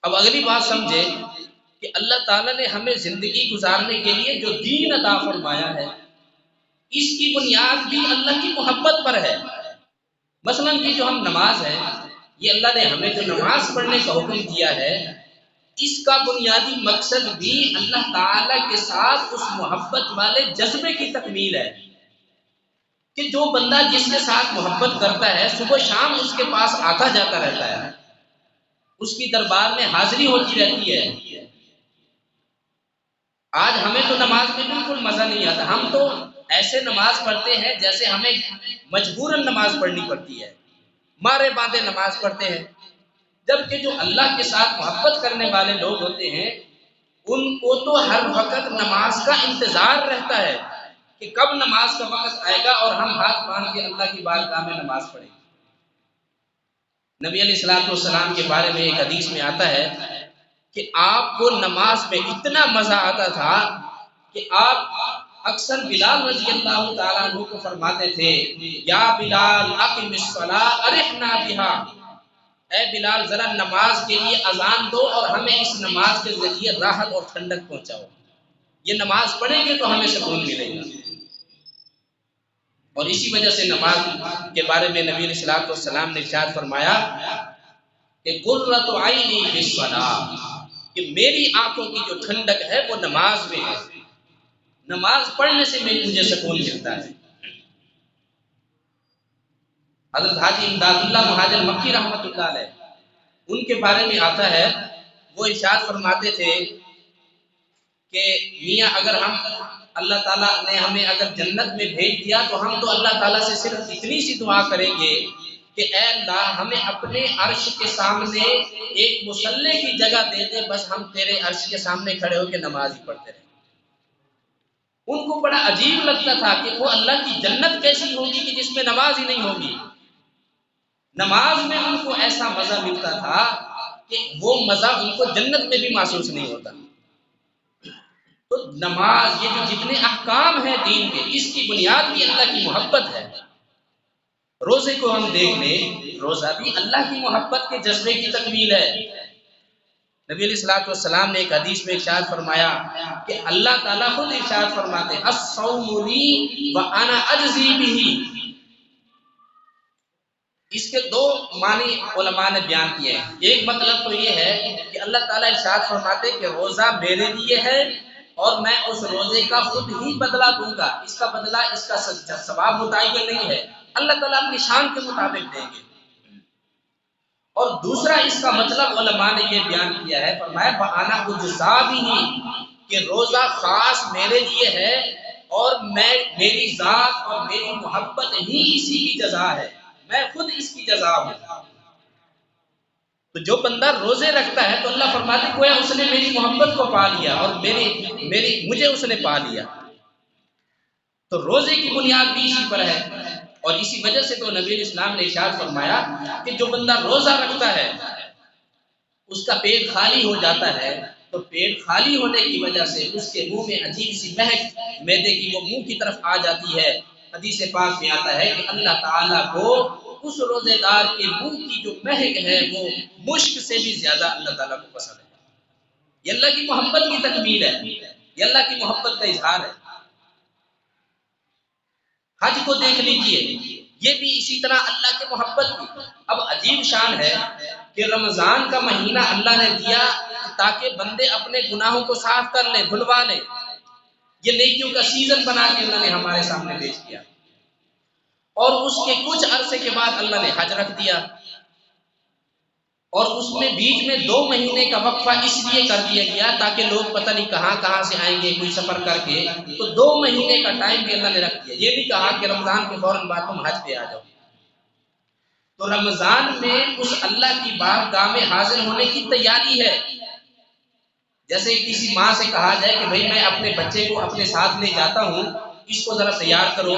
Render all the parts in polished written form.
اب اگلی بات سمجھے کہ اللہ تعالیٰ نے ہمیں زندگی گزارنے کے لیے جو دین عطا فرمایا ہے، اس کی بنیاد بھی اللہ کی محبت پر ہے۔ مثلا یہ جو ہم نماز ہے، یہ اللہ نے ہمیں جو نماز پڑھنے کا حکم دیا ہے، اس کا بنیادی مقصد بھی اللہ تعالیٰ کے ساتھ اس محبت والے جذبے کی تکمیل ہے کہ جو بندہ جس کے ساتھ محبت کرتا ہے صبح شام اس کے پاس آتا جاتا رہتا ہے، اس کی دربار میں حاضری ہوتی رہتی ہے۔ آج ہمیں تو نماز میں بالکل مزہ نہیں آتا، ہم تو ایسے نماز پڑھتے ہیں جیسے ہمیں مجبوراً نماز پڑھنی پڑتی ہے، مارے باندھے نماز پڑھتے ہیں۔ جبکہ جو اللہ کے ساتھ محبت کرنے والے لوگ ہوتے ہیں، ان کو تو ہر وقت نماز کا انتظار رہتا ہے کہ کب نماز کا وقت آئے گا اور ہم ہاتھ باندھ کے اللہ کی بارگاہ میں نماز پڑھیں گے۔ نبی علیہ الصلوۃ والسلام کے بارے میں ایک حدیث میں آتا ہے کہ آپ کو نماز میں اتنا مزہ آتا تھا کہ آپ اکثر بلال رضی اللہ تعالیٰ عنہ کو فرماتے تھے، یا بلال اقم الصلاۃ ارحنا بہا، اے بلال ذرا نماز کے لیے اذان دو اور ہمیں اس نماز کے ذریعے راحت اور ٹھنڈک پہنچاؤ، یہ نماز پڑھیں گے تو ہمیں سکون ملے گا۔ اور اسی وجہ سے نماز کے بارے میں نبی علیہ الصلوۃ والسلام نے ارشاد فرمایا کہ قرۃ عینی فی الصلاۃ، کہ میری آنکھوں کی جو ٹھنڈک ہے وہ نماز میں ہے، نماز پڑھنے سے مجھے سکون ملتا ہے۔ حضرت حاجی امداد اللہ مہاجر مکی رحمۃ اللہ علیہ، ان کے بارے میں آتا ہے، وہ ارشاد فرماتے تھے کہ میاں اگر ہم اللہ تعالیٰ نے ہمیں اگر جنت میں بھیج دیا تو ہم تو اللہ تعالیٰ سے صرف اتنی سی دعا کریں گے کہ اے اللہ ہمیں اپنے عرش کے سامنے ایک مصلی کی جگہ دے دے، بس ہم تیرے عرش کے سامنے کھڑے ہو کے نماز ہی پڑھتے رہیں۔ ان کو بڑا عجیب لگتا تھا کہ وہ اللہ کی جنت کیسی ہوگی کہ جس میں نماز ہی نہیں ہوگی۔ نماز میں ان کو ایسا مزہ ملتا تھا کہ وہ مزہ ان کو جنت میں بھی محسوس نہیں ہوتا۔ تو نماز یہ جو جتنے احکام ہیں دین کے، اس کی بنیاد بھی اللہ کی محبت ہے۔ روزے کو ہم دیکھ لیں، روزہ بھی اللہ کی محبت کے جذبے کی تکمیل ہے۔ نبی علیہ الصلوۃ والسلام نے ایک حدیث میں ارشاد فرمایا کہ اللہ تعالیٰ خود ارشاد فرماتے ہیں الصوم لی وانا اجزی بہ۔ اس کے دو معنی علماء نے بیان کیے ہیں۔ ایک مطلب تو یہ ہے کہ اللہ تعالیٰ ارشاد فرماتے کہ روزہ میرے لیے ہے اور میں اس روزے کا خود ہی بدلہ دوں گا، اس کا بدلہ اس کا ثواب متعین نہیں ہے، اللہ تعالیٰ اپنی شان کے مطابق دیں گے۔ اور دوسرا اس کا مطلب علماء نے یہ بیان کیا ہے، فرمایا وَأَنَا أُجْزَىٰ بِهِ، کہ روزہ خاص میرے لیے ہے اور میری ذات اور میری محبت ہی اسی کی جزا ہے، میں خود اس کی جزا ہوں۔ تو جو بندہ روزے رکھتا ہے تو اللہ فرماتے گویا اس نے میری محبت کو پا لیا اور مجھے اس نے پا لیا۔ تو روزے کی بنیاد بھی اسی پر ہے، اور اسی وجہ سے تو نبی اسلام نے ارشاد فرمایا کہ جو بندہ روزہ رکھتا ہے اس کا پیٹ خالی ہو جاتا ہے، تو پیٹ خالی ہونے کی وجہ سے اس کے منہ میں عجیب سی مہک معدے کی وہ منہ کی طرف آ جاتی ہے۔ حدیث پاک میں آتا ہے کہ اللہ تعالیٰ کو اس روزے دار کے منہ کی جو مہک ہے وہ مشک سے بھی زیادہ اللہ تعالیٰ کو پسند ہے۔ یہ اللہ کی محبت کی تکمیل ہے، یہ اللہ کی محبت کا اظہار ہے۔ حج کو دیکھ لیجئے، یہ بھی اسی طرح اللہ کی محبت کی۔ اب عجیب شان ہے کہ رمضان کا مہینہ اللہ نے دیا تاکہ بندے اپنے گناہوں کو صاف کر لیں، دھلوا لیں، یہ نیکیوں کا سیزن بنا کے اللہ نے ہمارے سامنے پیش کیا، اور اس کے کچھ عرصے کے بعد اللہ نے حج رکھ دیا، اور اس میں بیچ میں 2 مہینے کا وقفہ اس لیے کر دیا گیا تاکہ لوگ پتہ نہیں کہاں کہاں سے آئیں گے کوئی سفر کر کے، تو 2 مہینے کا ٹائم بھی اللہ نے رکھ دیا۔ یہ نہیں کہا کہ رمضان کے فوراً بعد تم حج پہ آ جاؤ۔ تو رمضان میں اس اللہ کی بارگاہ میں حاضر ہونے کی تیاری ہے۔ جیسے کسی ماں سے کہا جائے کہ بھئی میں اپنے بچے کو اپنے ساتھ لے جاتا ہوں، اس کو ذرا تیار کرو،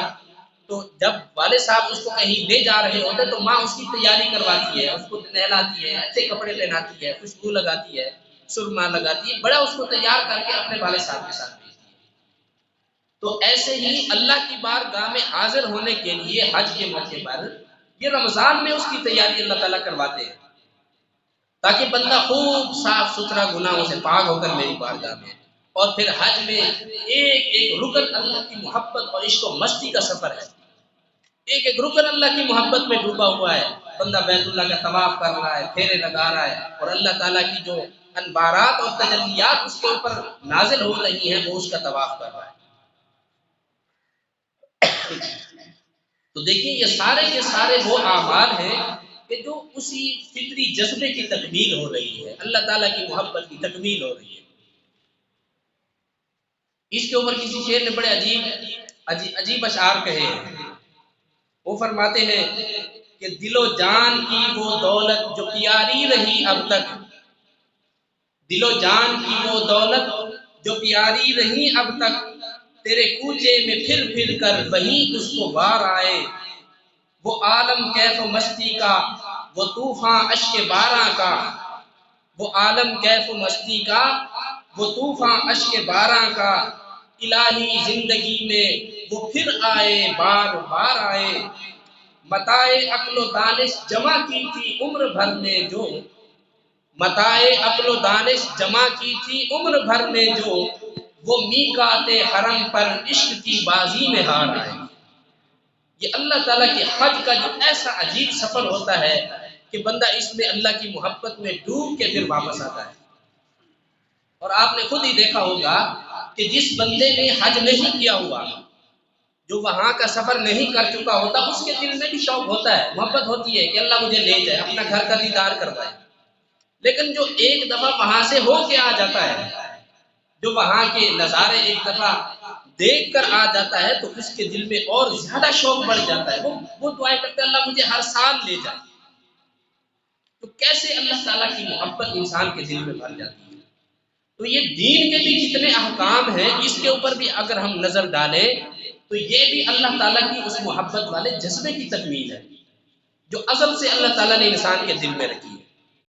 تو جب والد صاحب اس کو کہیں لے جا رہے ہوتے تو ماں اس کی تیاری کرواتی ہے، اس کو نہلاتی ہے، اچھے کپڑے پہناتی ہے، خوشبو لگاتی ہے، سرما لگاتی ہے، بڑا اس کو تیار کر کے اپنے والد صاحب کے ساتھ بھیجتی ہے۔ تو ایسے ہی اللہ کی بارگاہ میں حاضر ہونے کے لیے حج کے موقع پر یہ رمضان میں اس کی تیاری اللہ تعالیٰ کرواتے ہیں تاکہ بندہ خوب صاف ستھرا گناہوں سے پاک ہو کر میری بارگاہ میں. اور پھر حج میں ایک ایک رکن اللہ کی محبت اور عشق و مستی کا سفر ہے. ایک ایک رکن اللہ کی محبت میں ڈوبا ہوا ہے. بندہ بیت اللہ کا طواف کر رہا ہے، پھیرے لگا رہا ہے، اور اللہ تعالیٰ کی جو انوارات اور تجلیات اس کے اوپر نازل ہو رہی ہیں وہ اس کا طواف کر رہا ہے. تو دیکھیے یہ سارے کے سارے وہ اعمال ہیں کہ جو اسی فطری جذبے کی تکمیل ہو رہی ہے، اللہ تعالیٰ کی محبت کی تکمیل ہو رہی ہے. اس کے اوپر کسی شعر نے بڑے عجیب اشعار کہے ہیں. وہ فرماتے ہیں کہ دل و جان کی وہ دولت جو پیاری رہی اب تک، دل و جان کی وہ دولت جو پیاری رہی اب تک، تیرے کوچے میں پھر پھر کر وہیں اس کو وار آئے. وہ عالم کیف و مستی کا، وہ طوفاں اشک باراں کا، وہ عالم کیف و مستی کا، وہ طوفاں اشک باراں کا، الہی زندگی میں وہ پھر آئے بار بار آئے. متاع عقل و دانش جمع کی تھی عمر بھر میں جو، متاع عقل و دانش جمع کی تھی عمر بھر میں جو، وہ میقات حرم پر عشق کی بازی میں ہار آئے. یہ اللہ تعالیٰ کے حج کا جو ایسا عجیب سفر ہوتا ہے کہ بندہ اس میں اللہ کی محبت میں ڈوب کے پھر واپس آتا ہے. اور آپ نے خود ہی دیکھا ہوگا کہ جس بندے نے حج نہیں کیا ہوا، جو وہاں کا سفر نہیں کر چکا ہوتا، اس کے دل میں بھی شوق ہوتا ہے، محبت ہوتی ہے کہ اللہ مجھے لے جائے، اپنا گھر کا دیدار کروائے. لیکن جو ایک دفعہ وہاں سے ہو کے آ جاتا ہے، جو وہاں کے نظارے ایک دفعہ دیکھ کر آ جاتا ہے، تو اس کے دل میں اور زیادہ شوق بڑھ جاتا ہے. وہ دعائیں کرتے ہیں اللہ مجھے ہر سال لے جائے. تو کیسے اللہ تعالیٰ کی محبت انسان کے دل میں بھر جاتی ہے. تو یہ دین کے بھی جتنے احکام ہیں اس کے اوپر بھی اگر ہم نظر ڈالیں تو یہ بھی اللہ تعالیٰ کی اس محبت والے جذبے کی تکمیل ہے جو ازل سے اللہ تعالیٰ نے انسان کے دل میں رکھی ہے.